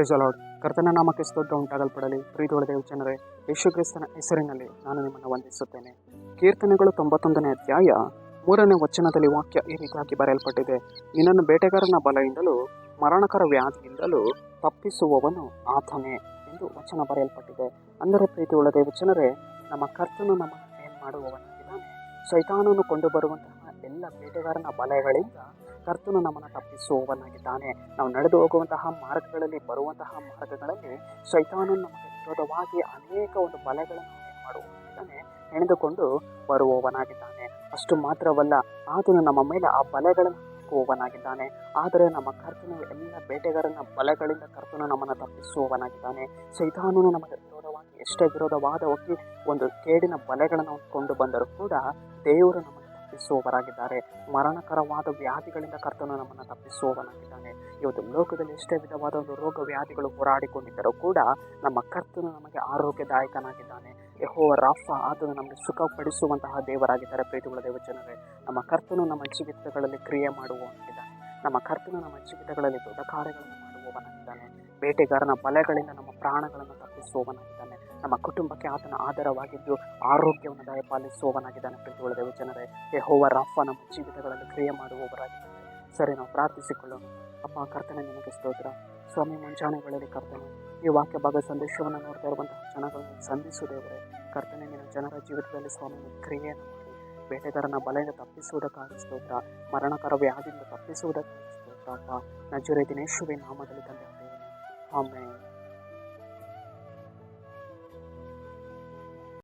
Praise the lord. ಕರ್ತನ ನಾಮಕ್ಕೆ ಸ್ತೋತ್ರ ಉಂಟಾಗಲ್ಪಡಲಿ. ಪ್ರೀತಿಯುಳ್ಳ ದೇವ ಜನರೇ, ಯೇಸು ಕ್ರಿಸ್ತನ ಹೆಸರಿನಲ್ಲಿ ನಾನು ನಿಮ್ಮನ್ನು ವಂದಿಸುತ್ತೇನೆ. ಕೀರ್ತನೆಗಳು 91ನೇ ಅಧ್ಯಾಯ 3ನೇ ವಚನದಲ್ಲಿ ವಾಕ್ಯ ಈ ರೀತಿಯಾಗಿ ಬರೆಯಲ್ಪಟ್ಟಿದೆ. ನಿನ್ನನ್ನು ಬೇಟೆಗಾರನ ಬಲೆಯಿಂದಲೂ ಮರಣಕರ ವ್ಯಾಧಿಯಿಂದಲೂ ತಪ್ಪಿಸುವವನು ಆತನೇ ಎಂದು ವಚನ ಬರೆಯಲ್ಪಟ್ಟಿದೆ. ಅಂದರೆ ಪ್ರೀತಿಯುಳ್ಳ ದೇವ ಜನರೇ, ನಮ್ಮ ಕರ್ತನು ನಮ್ಮನ್ನು ಏನು ಮಾಡುವವನಾಗಿದ್ದಾನೆ? ಸೈತಾನನು ಕೊಂಡು ಬರುವಂತಹ ಎಲ್ಲ ಬೇಟೆಗಾರನ ಬಲೆಗಳಿಂದ ಕರ್ತನು ನಮ್ಮನ್ನು ತಪ್ಪಿಸುವವನಾಗಿದ್ದಾನೆ. ನಾವು ನಡೆದು ಹೋಗುವಂತಹ ಮಾರ್ಗಗಳಲ್ಲಿ, ಬರುವಂತಹ ಮಾರ್ಗಗಳಲ್ಲಿ ಸೈತಾನನು ನಮಗೆ ವಿರೋಧವಾಗಿ ಅನೇಕ ಒಂದು ಬಲೆಗಳನ್ನು ಮಾಡುವವನಾಗಿದ್ದಾನೆ, ಹೆಣೆದುಕೊಂಡು ಬರುವವನಾಗಿದ್ದಾನೆ. ಅಷ್ಟು ಮಾತ್ರವಲ್ಲ, ಆತನು ನಮ್ಮ ಮೇಲೆ ಆ ಬಲೆಗಳನ್ನು ಹಾಕುವವನಾಗಿದ್ದಾನೆ. ಆದರೆ ನಮ್ಮ ಕರ್ತನು ಎಲ್ಲ ಬೇಟೆಗಾರನ ಬಲೆಗಳಿಂದ ಕರ್ತನು ನಮ್ಮನ್ನು ತಪ್ಪಿಸುವವನಾಗಿದ್ದಾನೆ. ಸೈತಾನನು ನಮಗೆ ವಿರೋಧವಾಗಿ ಎಷ್ಟೇ ವಿರೋಧವಾದ ಒಂದು ಕೇಡಿನ ಬಲೆಗಳನ್ನು ಕೊಂಡು ಬಂದರೂ ಕೂಡ ದೇವರು ನಮ್ಮನ್ನು ತಪ್ಪಿಸುವವರಾಗಿದ್ದಾರೆ. ಮರಣಕರವಾದ ವ್ಯಾಧಿಗಳಿಂದ ಕರ್ತನು ನಮ್ಮನ್ನು ತಪ್ಪಿಸುವವನಾಗಿದ್ದಾನೆ. ಇವತ್ತು ಲೋಕದಲ್ಲಿ ಎಷ್ಟೇ ವಿಧವಾದ ಒಂದು ರೋಗ ವ್ಯಾಧಿಗಳು ಹೋರಾಡಿಕೊಂಡಿದ್ದರೂ ಕೂಡ ನಮ್ಮ ಕರ್ತನು ನಮಗೆ ಆರೋಗ್ಯದಾಯಕನಾಗಿದ್ದಾನೆ. ಯೆಹೋವ ರಾಫ, ಆತನು ನಮಗೆ ಸುಖಪಡಿಸುವಂತಹ ದೇವರಾಗಿದ್ದಾರೆ. ಪ್ರೀತಿಯುಳ್ಳ ದೇವ ಜನರೇ, ನಮ್ಮ ಕರ್ತನು ನಮ್ಮ ಜೀವಿತಗಳಲ್ಲಿ ಕ್ರಿಯೆ ಮಾಡುವವನಾಗಿದ್ದಾನೆ. ನಮ್ಮ ಕರ್ತನು ನಮ್ಮ ಜೀವಿತಗಳಲ್ಲಿ ದೊಡ್ಡ ಕಾರ್ಯಗಳನ್ನು ಮಾಡುವವನಾಗಿದ್ದಾನೆ. ಬೇಟೆಗಾರನ ಬಲೆಗಳಿಂದ ನಮ್ಮ ಪ್ರಾಣಗಳನ್ನು ತಪ್ಪಿಸುವವನಾಗಿದ್ದಾನೆ. ನಮ್ಮ ಕುಟುಂಬಕ್ಕೆ ಆತನ ಆಧಾರವಾಗಿದ್ದು ಆರೋಗ್ಯವನ್ನು ದಯಪಾಲಿಸುವವನಾಗಿದ್ದಾನೆ. ಪ್ರೀತಿಯುಳ್ಳ ದೇವ ಜನರೇ, ಯೆಹೋವ ರಾಫ ನಮ್ಮ ಜೀವಿತಗಳಲ್ಲಿ ಕ್ರಿಯೆ ಮಾಡುವವರಾಗಿದ್ದಾನೆ. ಸರಿ, ನಾವು ಪ್ರಾರ್ಥಿಸಿಕೊಳ್ಳೋಣ. ಅಪ್ಪ ಕರ್ತನೆ, ನಿಮಗೆ ಸ್ತೋತ್ರ ಸ್ವಾಮಿ. ಮುಂಜಾನೆ ವೇಳೆಯಲ್ಲಿ ಕರ್ತನೆ, ಈ ವಾಕ್ಯ ಭಾಗ ಸಂದೇಶವನ್ನು ನೋಡ್ತಾ ಇರುವಂತಹ ಜನಗಳನ್ನು ಸಂಧಿಸುವುದೇವರೇ, ಕರ್ತನೆ, ನಿನ್ನ ಜನರ ಜೀವಿತದಲ್ಲಿ ಸ್ವಾಮಿ ಕ್ರಿಯೆಯನ್ನು ಮಾಡಿ ಬೇಟೆಗಾರನ ಬಲೆಯಿಂದ ತಪ್ಪಿಸುವುದಕ್ಕಾಗಿ ಸ್ತೋತ್ರ. ಮರಣಕರ ವ್ಯಾಧಿಯಿಂದ ತಪ್ಪಿಸುವುದಕ್ಕಾಗಿ ಸ್ತೋತ್ರ ಅಪ್ಪ. ನಜರೇತಿನ ಯೇಸುವಿನ ನಾಮದಲ್ಲಿ ತಂದೆ, ಆಮೆನ್.